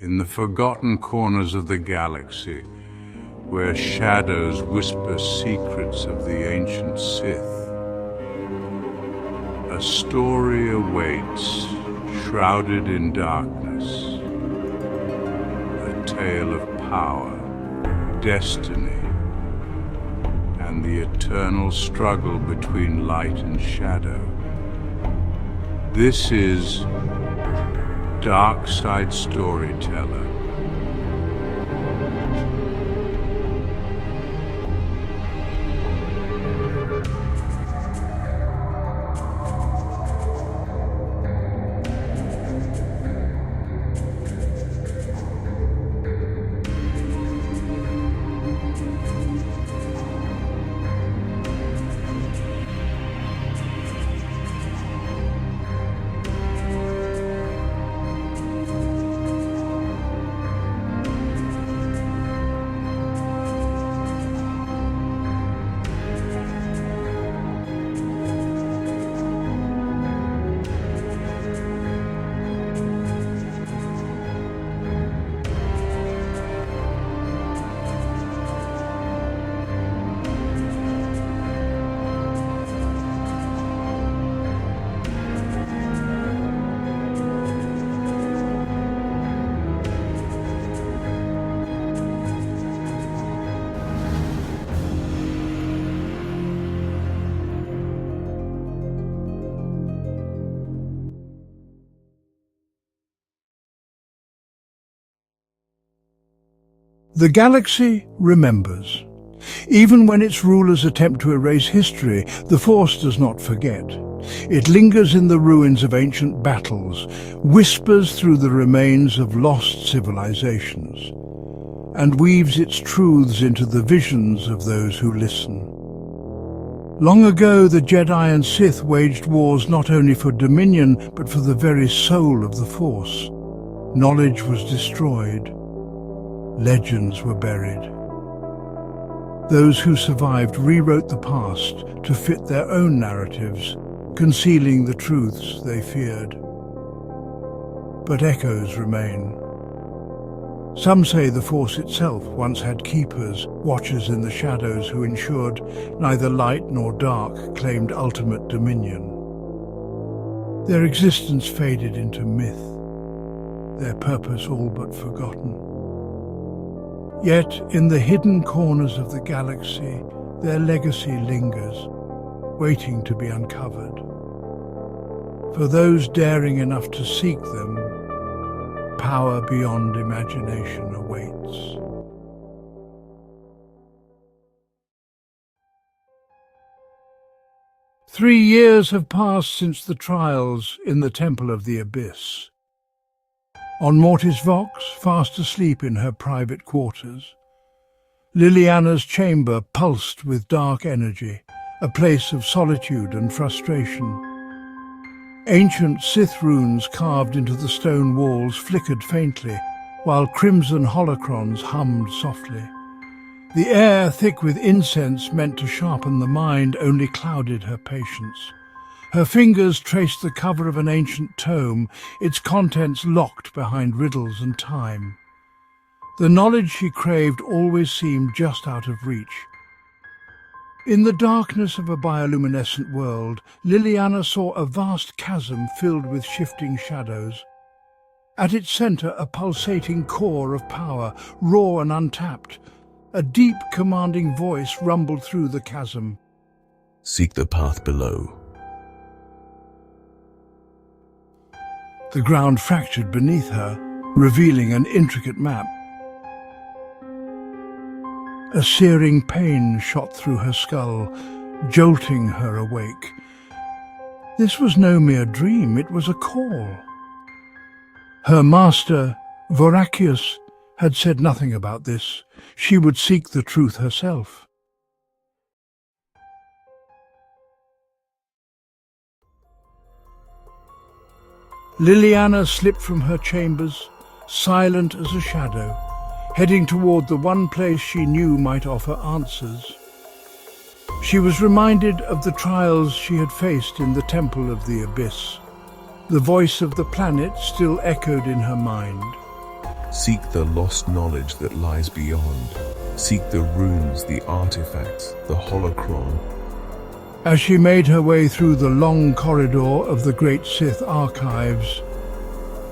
in the forgotten corners of the galaxy, where shadows whisper secrets of the ancient Sith. A story awaits, shrouded in darkness. A tale of power, destiny, and the eternal struggle between light and shadow. This is Dark Side Storyteller. The galaxy remembers. Even when its rulers attempt to erase history, the Force does not forget. It lingers in the ruins of ancient battles, whispers through the remains of lost civilizations, and weaves its truths into the visions of those who listen. Long ago, the Jedi and Sith waged wars not only for dominion, but for the very soul of the Force. Knowledge was destroyed. Legends were buried. Those who survived rewrote the past to fit their own narratives, concealing the truths they feared. But echoes remain. Some say the Force itself once had keepers, watchers in the shadows who ensured neither light nor dark claimed ultimate dominion. Their existence faded into myth, their purpose all but forgotten. Yet, in the hidden corners of the galaxy, their legacy lingers, waiting to be uncovered. For those daring enough to seek them, power beyond imagination awaits. Three years have passed since the trials in the Temple of the Abyss. On Mortis Vox, fast asleep in her private quarters, Liliana's chamber pulsed with dark energy, a place of solitude and frustration. Ancient Sith runes carved into the stone walls flickered faintly, while crimson holocrons hummed softly. The air, thick with incense meant to sharpen the mind, only clouded her patience. Her fingers traced the cover of an ancient tome, its contents locked behind riddles and time. The knowledge she craved always seemed just out of reach. In the darkness of a bioluminescent world, Liliana saw a vast chasm filled with shifting shadows. At its center, a pulsating core of power, raw and untapped. A deep, commanding voice rumbled through the chasm. Seek the path below. The ground fractured beneath her, revealing an intricate map. A searing pain shot through her skull, jolting her awake. This was no mere dream, it was a call. Her master, Voracius, had said nothing about this. She would seek the truth herself. Liliana slipped from her chambers, silent as a shadow, heading toward the one place she knew might offer answers. She was reminded of the trials she had faced in the Temple of the Abyss. The voice of the planet still echoed in her mind. Seek the lost knowledge that lies beyond. Seek the runes, the artifacts, the holocron. As she made her way through the long corridor of the great Sith archives,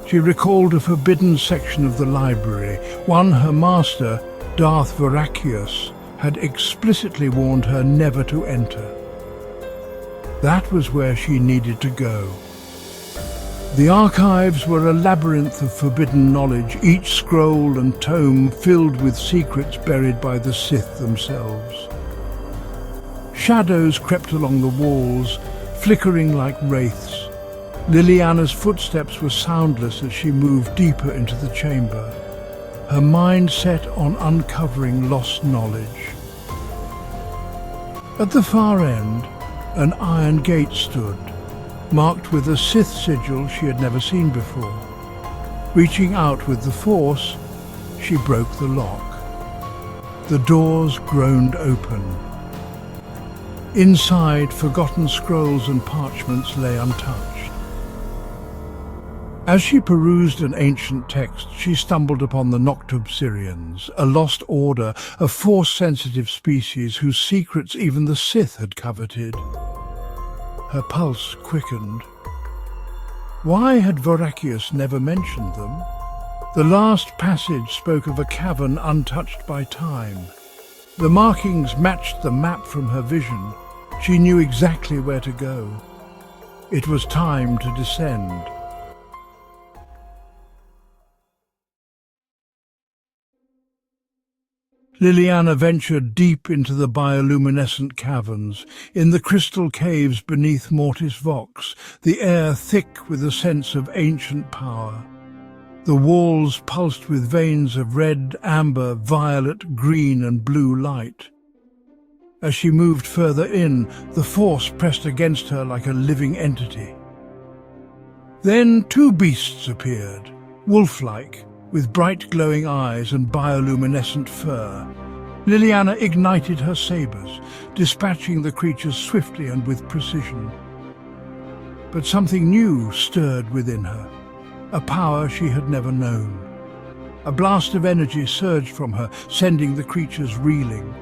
she recalled a forbidden section of the library, one her master, Darth Varakius, had explicitly warned her never to enter. That was where she needed to go. The archives were a labyrinth of forbidden knowledge, each scroll and tome filled with secrets buried by the Sith themselves. Shadows crept along the walls, flickering like wraiths. Liliana's footsteps were soundless as she moved deeper into the chamber, her mind set on uncovering lost knowledge. At the far end, an iron gate stood, marked with a Sith sigil she had never seen before. Reaching out with the Force, she broke the lock. The doors groaned open. Inside, forgotten scrolls and parchments lay untouched. As she perused an ancient text, she stumbled upon the Noctobsirians, a lost order, a Force-sensitive species whose secrets even the Sith had coveted. Her pulse quickened. Why had Varakius never mentioned them? The last passage spoke of a cavern untouched by time. The markings matched the map from her vision. She knew exactly where to go. It was time to descend. Liliana ventured deep into the bioluminescent caverns, in the crystal caves beneath Mortis Vox, the air thick with a sense of ancient power. The walls pulsed with veins of red, amber, violet, green and blue light. As she moved further in, the Force pressed against her like a living entity. Then two beasts appeared, wolf-like, with bright glowing eyes and bioluminescent fur. Liliana ignited her sabers, dispatching the creatures swiftly and with precision. But something new stirred within her, a power she had never known. A blast of energy surged from her, sending the creatures reeling.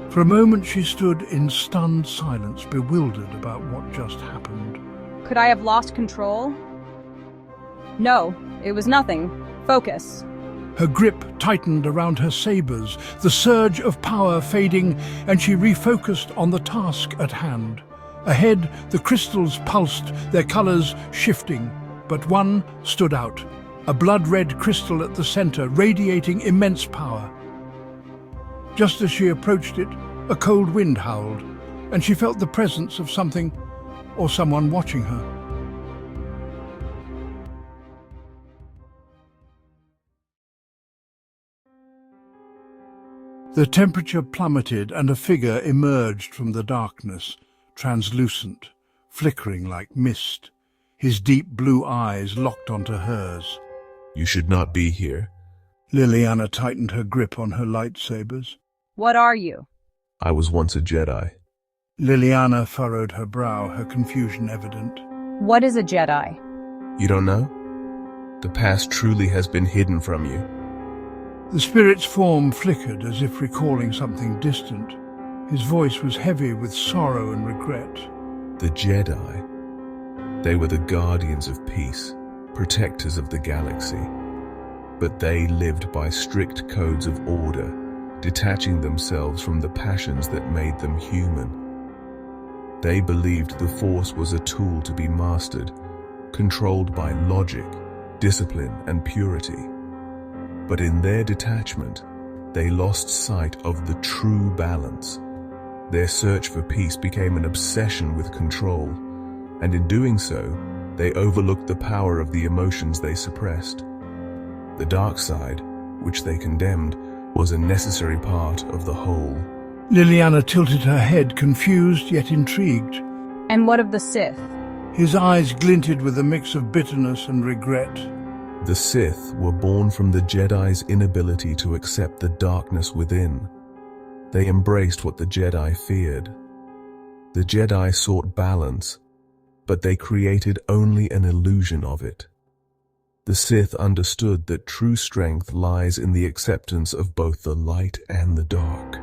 For a moment she stood in stunned silence, bewildered about what just happened. Could I have lost control? No, it was nothing. Focus. Her grip tightened around her sabers, the surge of power fading, and she refocused on the task at hand. Ahead, the crystals pulsed, their colors shifting, but one stood out, a blood-red crystal at the center, radiating immense power. Just as she approached it, a cold wind howled, and she felt the presence of something or someone watching her. The temperature plummeted and a figure emerged from the darkness, translucent, flickering like mist, his deep blue eyes locked onto hers. You should not be here. Liliana tightened her grip on her lightsabers. What are you? I was once a Jedi. Liliana furrowed her brow, her confusion evident. What is a Jedi? You don't know? The past truly has been hidden from you. The spirit's form flickered as if recalling something distant. His voice was heavy with sorrow and regret. The Jedi. They were the guardians of peace, protectors of the galaxy. But they lived by strict codes of order, detaching themselves from the passions that made them human. They believed the Force was a tool to be mastered, controlled by logic, discipline, and purity. But in their detachment, they lost sight of the true balance. Their search for peace became an obsession with control, and in doing so, they overlooked the power of the emotions they suppressed. The dark side, which they condemned, was a necessary part of the whole. Liliana tilted her head, confused yet intrigued. And what of the Sith? His eyes glinted with a mix of bitterness and regret. The Sith were born from the Jedi's inability to accept the darkness within. They embraced what the Jedi feared. The Jedi sought balance, but they created only an illusion of it. The Sith understood that true strength lies in the acceptance of both the light and the dark,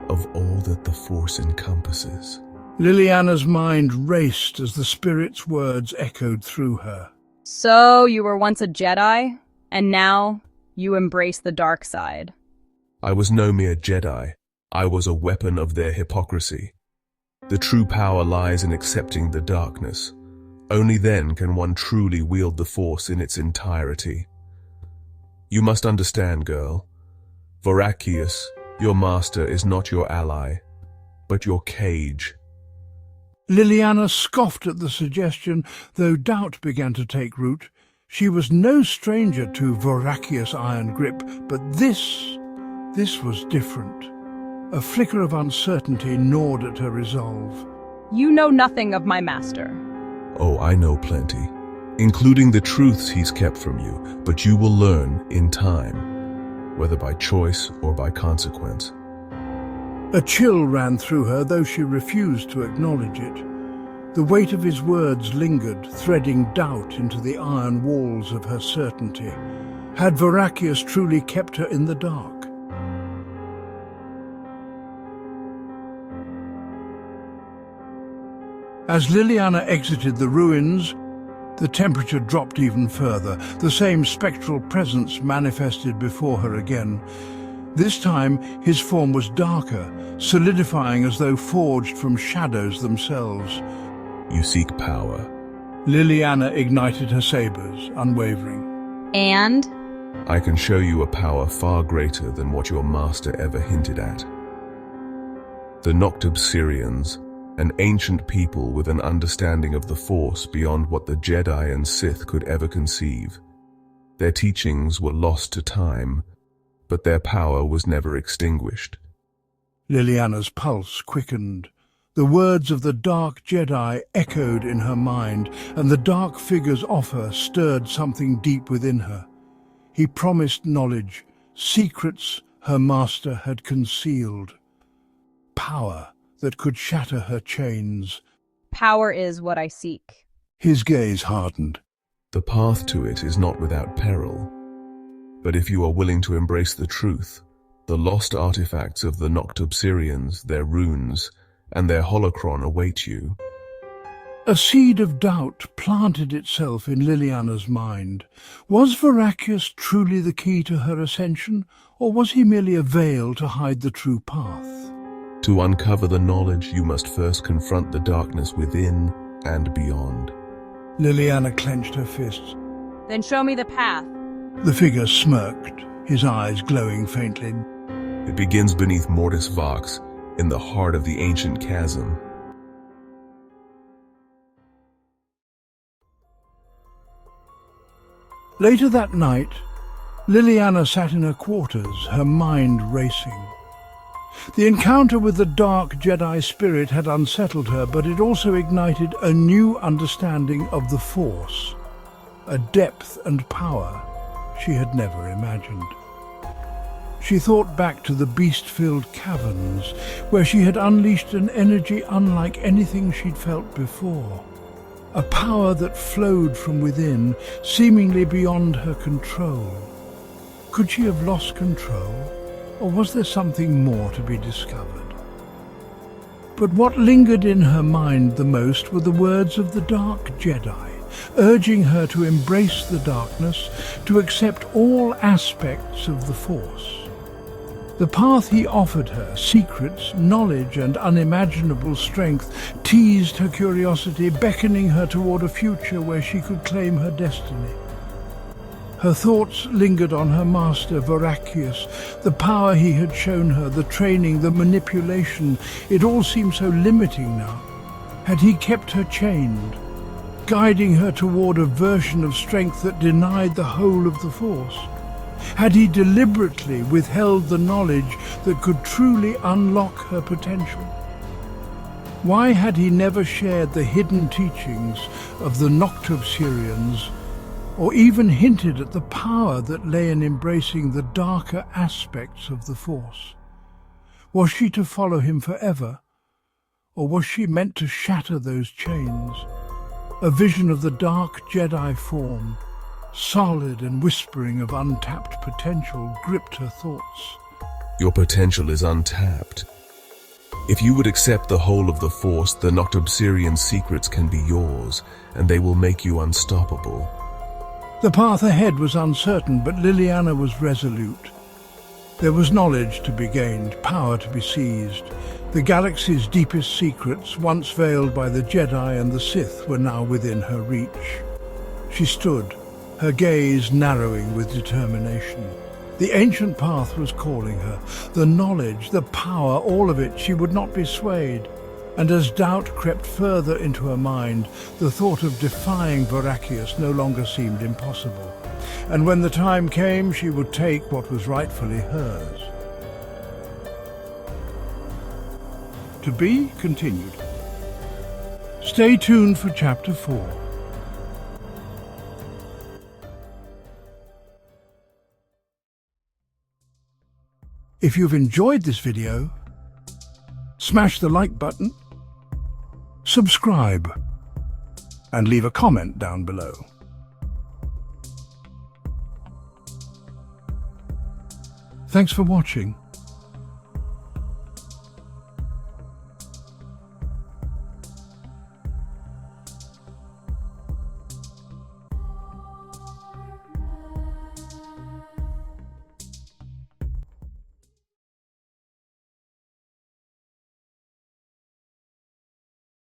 of all that the Force encompasses. Liliana's mind raced as the Spirit's words echoed through her. So you were once a Jedi, and now you embrace the dark side. I was no mere Jedi. I was a weapon of their hypocrisy. The true power lies in accepting the darkness. Only then can one truly wield the Force in its entirety. You must understand, girl. Voracius, your master, is not your ally, but your cage. Liliana scoffed at the suggestion, though doubt began to take root. She was no stranger to Voracius' iron grip, but this was different. A flicker of uncertainty gnawed at her resolve. You know nothing of my master. Oh, I know plenty, including the truths he's kept from you, but you will learn in time, whether by choice or by consequence. A chill ran through her, though she refused to acknowledge it. The weight of his words lingered, threading doubt into the iron walls of her certainty. Had Voracius truly kept her in the dark? As Liliana exited the ruins, the temperature dropped even further. The same spectral presence manifested before her again. This time, his form was darker, solidifying as though forged from shadows themselves. You seek power. Liliana ignited her sabers, unwavering. And? I can show you a power far greater than what your master ever hinted at. The Noctobsirians, an ancient people with an understanding of the Force beyond what the Jedi and Sith could ever conceive. Their teachings were lost to time, but their power was never extinguished. Liliana's pulse quickened. The words of the dark Jedi echoed in her mind, and the dark figure's offer stirred something deep within her. He promised knowledge, secrets her master had concealed. Power that could shatter her chains. Power is what I seek. His gaze hardened. The path to it is not without peril. But if you are willing to embrace the truth, the lost artifacts of the Noctobsirians, their runes, and their holocron await you. A seed of doubt planted itself in Liliana's mind. Was Voracius truly the key to her ascension, or was he merely a veil to hide the true path? To uncover the knowledge, you must first confront the darkness within and beyond. Liliana clenched her fists. Then show me the path. The figure smirked, his eyes glowing faintly. It begins beneath Mortis Vox, in the heart of the ancient chasm. Later that night, Liliana sat in her quarters, her mind racing. The encounter with the dark Jedi spirit had unsettled her, but it also ignited a new understanding of the Force, a depth and power she had never imagined. She thought back to the beast-filled caverns, where she had unleashed an energy unlike anything she'd felt before. A power that flowed from within, seemingly beyond her control. Could she have lost control, or was there something more to be discovered? But what lingered in her mind the most were the words of the dark Jedi, urging her to embrace the darkness, to accept all aspects of the Force. The path he offered her, secrets, knowledge, and unimaginable strength, teased her curiosity, beckoning her toward a future where she could claim her destiny. Her thoughts lingered on her master, Voracius, the power he had shown her, the training, the manipulation. It all seemed so limiting now. Had he kept her chained, guiding her toward a version of strength that denied the whole of the Force? Had he deliberately withheld the knowledge that could truly unlock her potential? Why had he never shared the hidden teachings of the Noctobsirians, or even hinted at the power that lay in embracing the darker aspects of the Force? Was she to follow him forever, or was she meant to shatter those chains? A vision of the dark Jedi form, solid and whispering of untapped potential, gripped her thoughts. Your potential is untapped. If you would accept the whole of the Force, the Noctobsirian secrets can be yours, and they will make you unstoppable. The path ahead was uncertain, but Liliana was resolute. There was knowledge to be gained, power to be seized. The galaxy's deepest secrets, once veiled by the Jedi and the Sith, were now within her reach. She stood, her gaze narrowing with determination. The ancient path was calling her. The knowledge, the power, all of it, she would not be swayed. And as doubt crept further into her mind, the thought of defying Varakius no longer seemed impossible. And when the time came, she would take what was rightfully hers. To be continued. Stay tuned for Chapter 4. If you've enjoyed this video, smash the like button, subscribe, and leave a comment down below. Thanks for watching.